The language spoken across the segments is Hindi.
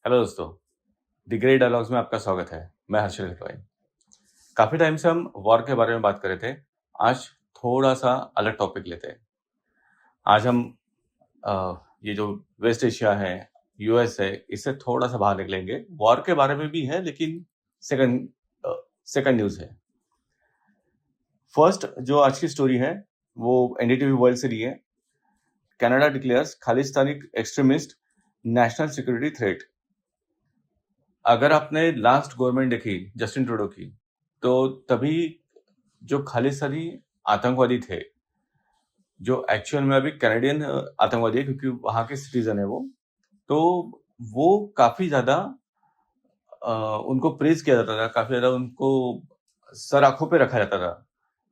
हेलो दोस्तों, द ग्रेट डायलॉग्स में आपका स्वागत है। मैं हर्षल खटवाई। काफ़ी टाइम से हम वॉर के बारे में बात कर रहे थे। आज थोड़ा सा अलग टॉपिक लेते हैं। आज हम ये जो वेस्ट एशिया है, यूएस है, इससे थोड़ा सा बाहर निकलेंगे। वॉर के बारे में भी है, लेकिन सेकंड सेकंड न्यूज़ है। फर्स्ट जो आज की स्टोरी है वो एनडीटीवी वर्ल्ड से ली है। Canada declares Khalistani extremist national security threat. अगर आपने लास्ट गवर्नमेंट देखी जस्टिन ट्रूडो की, तो तभी जो खालिस्तानी आतंकवादी थे, जो एक्चुअल में अभी कैनेडियन आतंकवादी है क्योंकि वहां के सिटीजन है तो वो काफी ज्यादा उनको प्रेज किया जाता था, काफी ज्यादा उनको सर आंखों पे रखा जाता था।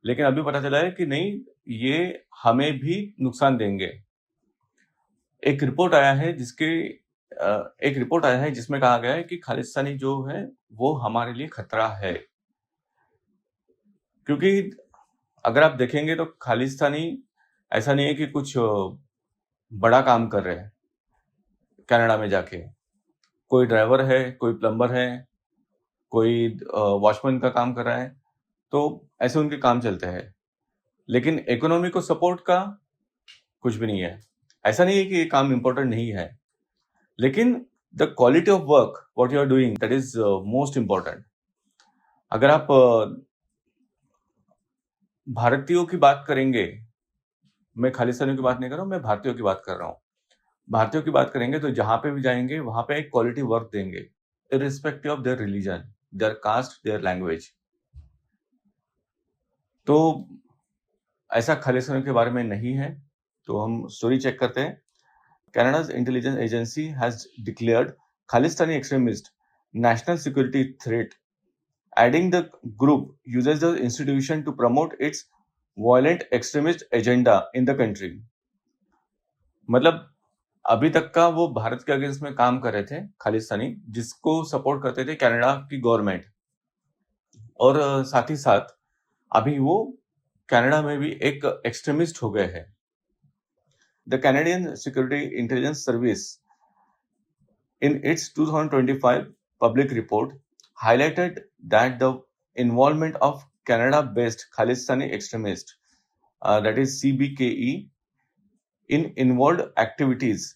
लेकिन अभी पता चला है कि नहीं, ये हमें भी नुकसान देंगे। एक रिपोर्ट आया है जिसमें कहा गया है कि खालिस्तानी जो है वो हमारे लिए खतरा है। क्योंकि अगर आप देखेंगे तो खालिस्तानी ऐसा नहीं है कि कुछ बड़ा काम कर रहे हैं कनाडा में जाके। कोई ड्राइवर है, कोई प्लम्बर है, कोई वॉचमैन का काम कर रहा है, तो ऐसे उनके काम चलते हैं। लेकिन इकोनॉमी को सपोर्ट का कुछ भी नहीं है। ऐसा नहीं है कि ये काम इम्पोर्टेंट नहीं है, लेकिन the quality of work what you are doing, that is most important. अगर आप भारतीयों की बात करेंगे, मैं खालिस्तानियों की बात नहीं कर रहा हूँ, मैं भारतीयों की बात कर रहा हूँ। भारतीयों की बात करेंगे तो जहां पे भी जाएंगे वहां पे एक क्वालिटी वर्क देंगे, irrespective of their religion, their caste, their language. तो ऐसा खालिस्तानियों के बारे में नहीं है। तो हम स्टोरी चेक करते हैं। Canada's intelligence agency has declared Khalistani extremist national security threat, adding the group uses the institution to promote its violent extremist agenda in the country. मतलब अभी तक का वो भारत के अगेंस्ट में काम कर रहे थे खालिस्तानी, जिसको सपोर्ट करते थे कनाडा की गवर्नमेंट, और साथ ही साथ अभी वो कनाडा में भी एक एक्सट्रीमिस्ट हो गए हैं। The Canadian security intelligence service in its 2025 public report highlighted that the involvement of Canada-based Khalistani extremists, that is CBKE, in involved activities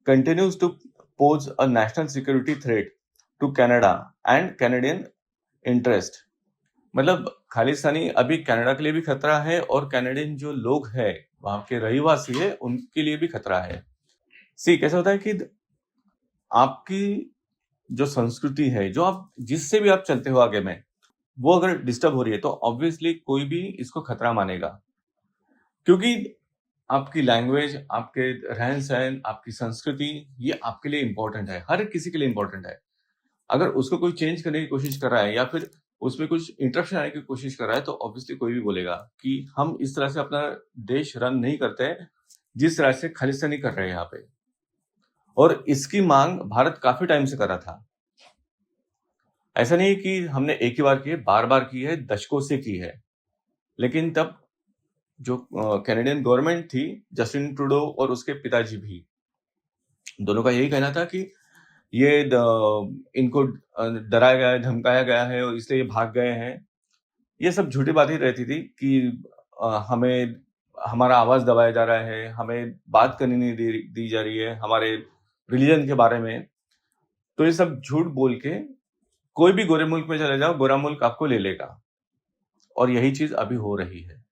continues to pose a national security threat to Canada and Canadian interest. मतलब खालिस्तानी अभी कनाडा के लिए भी खतरा है और कैनेडियन जो लोग हैं, वहां के रहिवासी है, उनके लिए भी खतरा है। सी कैसा होता है कि आपकी जो संस्कृति है, जो आप जिससे भी आप चलते हो आगे में, वो अगर डिस्टर्ब हो रही है तो ऑब्वियसली कोई भी इसको खतरा मानेगा। क्योंकि आपकी लैंग्वेज, आपके रहन सहन, आपकी संस्कृति, ये आपके लिए इंपॉर्टेंट है, हर किसी के लिए इंपॉर्टेंट है। अगर उसको कोई चेंज करने की कोशिश कर रहा है या फिर उसमें कुछ इंटरप्शन आने की कोशिश कर रहा है, तो ऑब्वियसली कोई भी बोलेगा कि हम इस तरह से अपना देश रन नहीं करते जिस तरह से खालिस्तानी कर रहे हैं यहाँ पे। और इसकी मांग भारत काफी टाइम से कर रहा था। ऐसा नहीं है कि हमने एक ही बार की है, बार बार की है, दशकों से की है। लेकिन तब जो कैनेडियन गवर्नमेंट थी, जस्टिन ट्रूडो और उसके पिताजी भी, दोनों का यही कहना था कि ये इनको डराया गया है, धमकाया गया है और इसलिए ये भाग गए हैं। ये सब झूठी बातें रहती थी कि हमें हमारा आवाज दबाया जा रहा है, हमें बात करनी नहीं दी जा रही है हमारे रिलीजन के बारे में। तो ये सब झूठ बोल के कोई भी गोरे मुल्क में चले जाओ, गोरा मुल्क आपको ले लेगा। और यही चीज अभी हो रही है।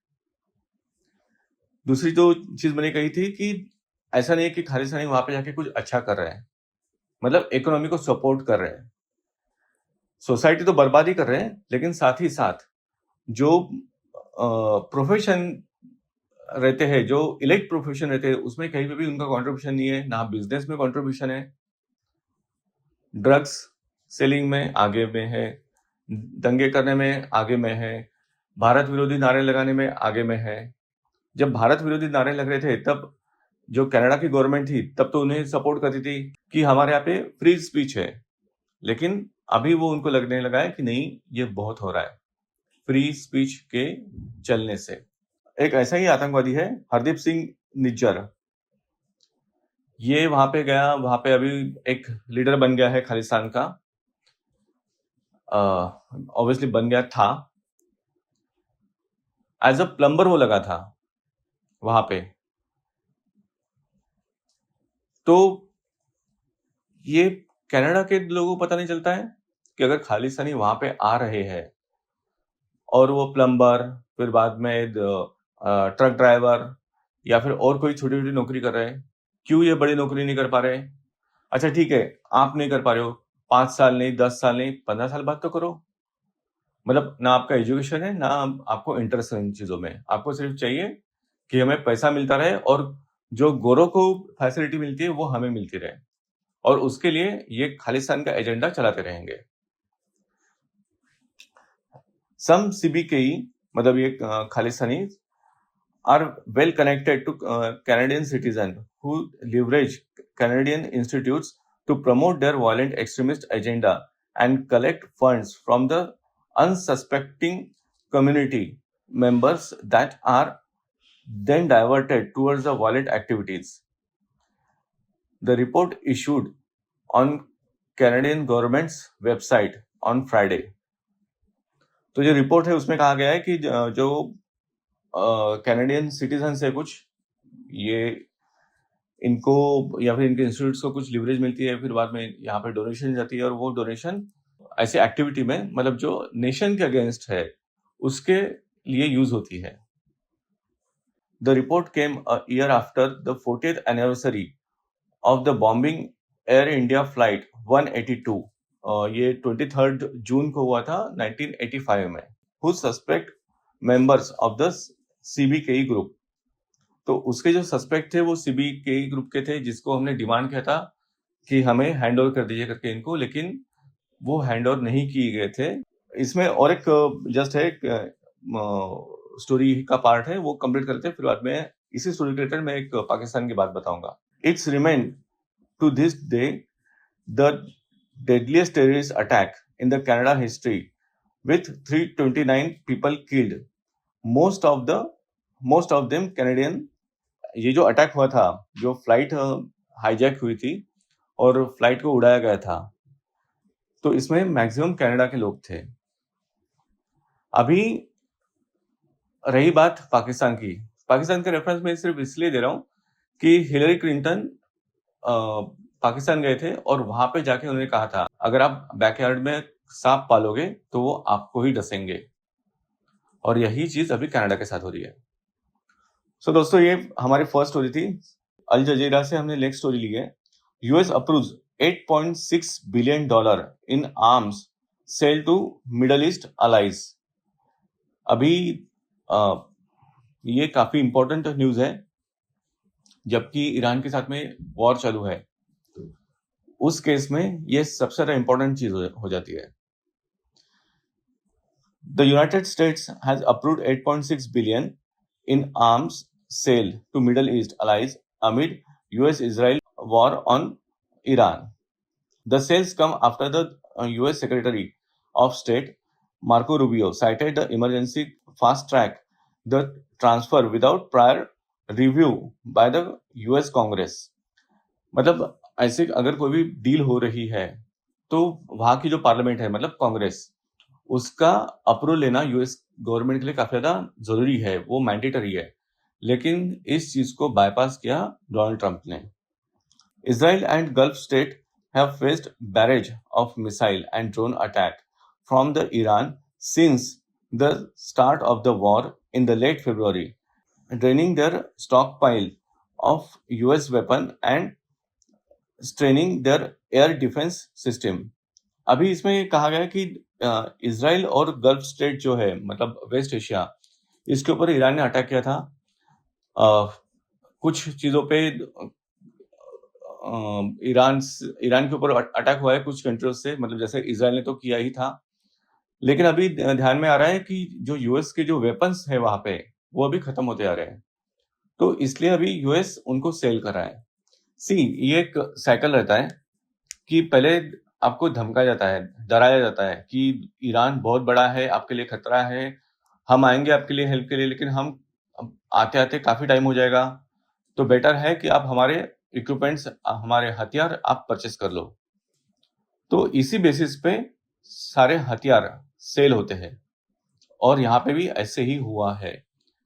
दूसरी जो चीज मैंने कही थी कि ऐसा नहीं है कि खालिस्तानी वहां पे जाके कुछ अच्छा कर रहे हैं, मतलब इकोनॉमी को सपोर्ट कर रहे हैं। सोसाइटी तो बर्बाद ही कर रहे हैं, लेकिन साथ ही साथ जो प्रोफेशन रहते हैं, जो इलेक्ट प्रोफेशन रहते हैं, उसमें कहीं पे भी उनका कंट्रीब्यूशन नहीं है। ना बिजनेस में कंट्रीब्यूशन है, ड्रग्स सेलिंग में आगे में है, दंगे करने में आगे में है, भारत विरोधी नारे लगाने में आगे में है। जब भारत विरोधी नारे लग रहे थे तब जो कनाडा की गवर्नमेंट थी तब तो उन्हें सपोर्ट करती थी कि हमारे यहाँ पे फ्री स्पीच है। लेकिन अभी वो उनको लगने लगा है कि नहीं, ये बहुत हो रहा है फ्री स्पीच के चलने से। एक ऐसा ही आतंकवादी है हरदीप सिंह निज्जर। ये वहां पे गया, वहां पे अभी एक लीडर बन गया है खालिस्तान का, ऑब्वियसली बन गया था, एज अ प्लम्बर वो लगा था वहां पे। तो ये कनाडा के लोगों को पता नहीं चलता है कि अगर खालिस्तानी वहां पे आ रहे हैं और वो प्लम्बर, फिर बाद में ट्रक ड्राइवर या फिर और कोई छोटी छोटी नौकरी कर रहे हैं, क्यों ये बड़ी नौकरी नहीं कर पा रहे? अच्छा ठीक है, आप नहीं कर पा रहे हो, 5 साल नहीं, 10 साल नहीं, 15 साल बाद तो करो। मतलब ना आपका एजुकेशन है, ना आपको इंटरेस्ट है इन चीजों में, आपको सिर्फ चाहिए कि हमें पैसा मिलता रहे और जो गोरों को फैसिलिटी मिलती है वो हमें मिलती रहे, और उसके लिए ये खालिस्तान का एजेंडा चलाते रहेंगे। सम सीबीकेई, मतलब ये Khalistani, are well connected to Canadian citizens who leverage Canadian institutes to promote their violent extremist agenda and collect funds from the unsuspecting community members that are then diverted towards the violent activities. The report issued on Canadian government's website on Friday. तो जो रिपोर्ट है उसमें कहा गया है कि जो कैनेडियन सिटीजन है कुछ, ये इनको या फिर इनके इंस्टीट्यूट्स को कुछ लिवरेज मिलती है, फिर बाद में यहाँ पे डोनेशन जाती है, और वो डोनेशन ऐसे एक्टिविटी में, मतलब जो नेशन के अगेंस्ट है उसके लिए यूज होती है। The report came a year after the 40th anniversary of the bombing Air India flight 182, ये 23 जून को हुआ था 1985 में, who suspect members of the CBKE group. तो उसके जो सस्पेक्ट थे वो सीबीकेई ग्रुप के थे, जिसको हमने डिमांड किया था कि हमें हैंड ओवर कर दीजिए करके इनको, लेकिन वो हैंड ओवर नहीं किए गए थे। इसमें और एक जस्ट है स्टोरी का पार्ट है, वो कंप्लीट करते हैं, फिर बाद में इसी स्टोरी रिलेटेड मैं एक पाकिस्तान की बात बताऊंगा। It's remain to this day the deadliest terrorist attack in the Canada history with 329 people killed, most of them Canadian। ये जो अटैक हुआ था, जो फ्लाइट हाईजैक हुई थी और फ्लाइट को उड़ाया गया था, तो इसमें मैक्सिमम कनाडा के लोग थे। अभी रही बात पाकिस्तान की, पाकिस्तान के रेफरेंस में सिर्फ इसलिए दे रहा हूं कि हिलरी क्लिंटन पाकिस्तान गए थे और वहां पे जाके उन्होंने कहा था अगर आप बैकयार्ड में सांप पालोगे तो वो आपको ही डसेंगे, और यही चीज अभी कनाडा के साथ हो रही है। सो दोस्तों, ये हमारी फर्स्ट स्टोरी थी। अल जजीरा से हमने नेक्स्ट स्टोरी ली है। US approves $8.6 billion in arms sale to Middle East allies. अभी ये काफी इंपॉर्टेंट न्यूज है, जबकि ईरान के साथ में वॉर चालू है, उस केस में ये सबसे ज्यादा इंपॉर्टेंट चीज हो जाती है। The United States has approved $8.6 billion in arms sale to Middle East allies amid US-Israel war on Iran. The sales come after the US Secretary of State Marco Rubio cited the emergency fast-track the transfer without prior review by the US Congress. मतलब ऐसे अगर कोई भी डील हो रही है तो वहां की जो पार्लियामेंट है, मतलब कांग्रेस, उसका अप्रूवल लेना यूएस गवर्नमेंट के लिए काफी ज्यादा जरूरी है, वो मैंडेटरी है, लेकिन इस चीज को बाईपास किया डोनाल्ड ट्रंप ने। Israel and Gulf state have faced barrage of missile and drone attack from the Iran since the start of the war in the late February, draining their stockpile of US weapon and straining their air defence system. अभी इसमें कहा गया कि इजराइल और गल्फ स्टेट जो है, मतलब वेस्ट एशिया, इसके ऊपर ईरान ने अटैक किया था। कुछ चीजों पे ईरान के ऊपर अटैक हुआ है कुछ कंट्रीज से, मतलब जैसे इजराइल ने तो किया ही था, लेकिन अभी ध्यान में आ रहा है कि जो यूएस के जो वेपन्स है वहां पे, वो अभी खत्म होते आ रहे हैं, तो इसलिए अभी यूएस उनको सेल कर रहा है। ये एक साइकिल रहता है कि पहले आपको धमकाया जाता है, डराया जाता है कि ईरान बहुत बड़ा है, आपके लिए खतरा है, हम आएंगे आपके लिए हेल्प के लिए, लेकिन हम आते आते काफी टाइम हो जाएगा, तो बेटर है कि आप हमारे इक्विपमेंट्स, हमारे हथियार आप परचेस कर लो। तो इसी बेसिस पे सारे हथियार सेल होते हैं, और यहाँ पे भी ऐसे ही हुआ है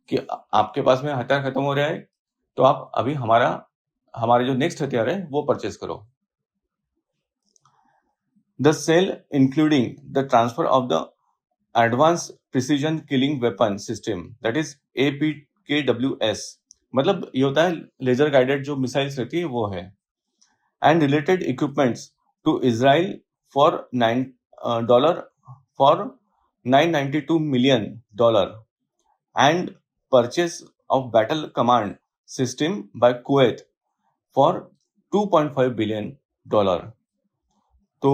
कि आपके पास में हथियार खत्म हो रहा है, तो आप अभी हमारे जो नेक्स्ट हथियार है वो परचेस करो। The sale, including the transfer of the Advanced Precision Killing Weapon System, that is APKWS, मतलब ये होता है लेजर गाइडेड जो मिसाइल्स रहती है वो है, and related equipments to Israel for $992 million, and purchase of battle command system by Kuwait for $2.5 billion. तो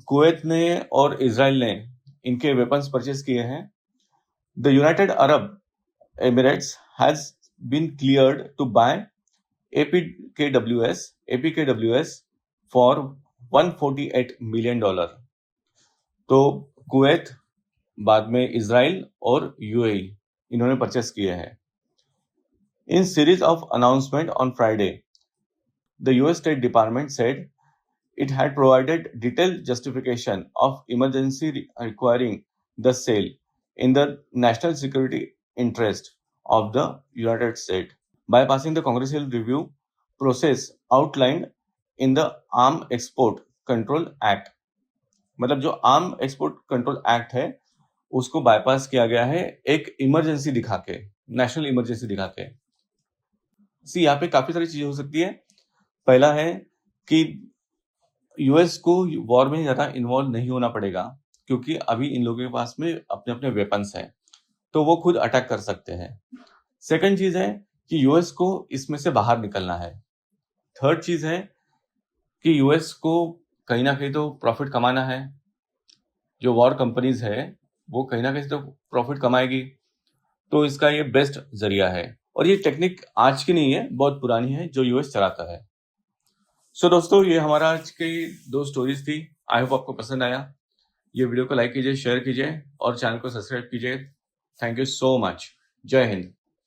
कुवैत ने और इजराइल ने इनके वेपन्स परचेस किए हैं। The United Arab Emirates has been cleared to buy APKWS for $148 million. तो कुवैत, बाद में इजराइल और यूएई, इन्होंने परचेस किए हैं। In series of announcement on Friday, the US State Department said it had provided detailed justification of emergency requiring the sale in the national security interest of the United States, bypassing the congressional review process outlined in the Arms Export Control Act. मतलब जो आर्म एक्सपोर्ट कंट्रोल एक्ट है उसको बाईपास किया गया है एक इमरजेंसी दिखा के, नेशनल इमरजेंसी दिखा के। यहाँ पे काफी सारी चीजें हो सकती है। पहला है कि यूएस को वॉर में ज्यादा इन्वॉल्व नहीं होना पड़ेगा, क्योंकि अभी इन लोगों के पास में अपने अपने वेपन्स हैं, तो वो खुद अटैक कर सकते हैं। सेकंड चीज है कि यूएस को इसमें से बाहर निकलना है। थर्ड चीज है कि यूएस को कहीं ना कहीं तो प्रॉफिट कमाना है। जो वॉर कंपनीज है वो कहीं ना कहीं तो प्रॉफिट कमाएगी, तो इसका ये बेस्ट जरिया है। और ये टेक्निक आज की नहीं है, बहुत पुरानी है, जो यूएस चलाता है। सो दोस्तों, ये हमारा आज की 2 स्टोरीज थी। आई होप आपको पसंद आया। ये वीडियो को लाइक कीजिए, शेयर कीजिए और चैनल को सब्सक्राइब कीजिए। Thank you so much. जय हिंद।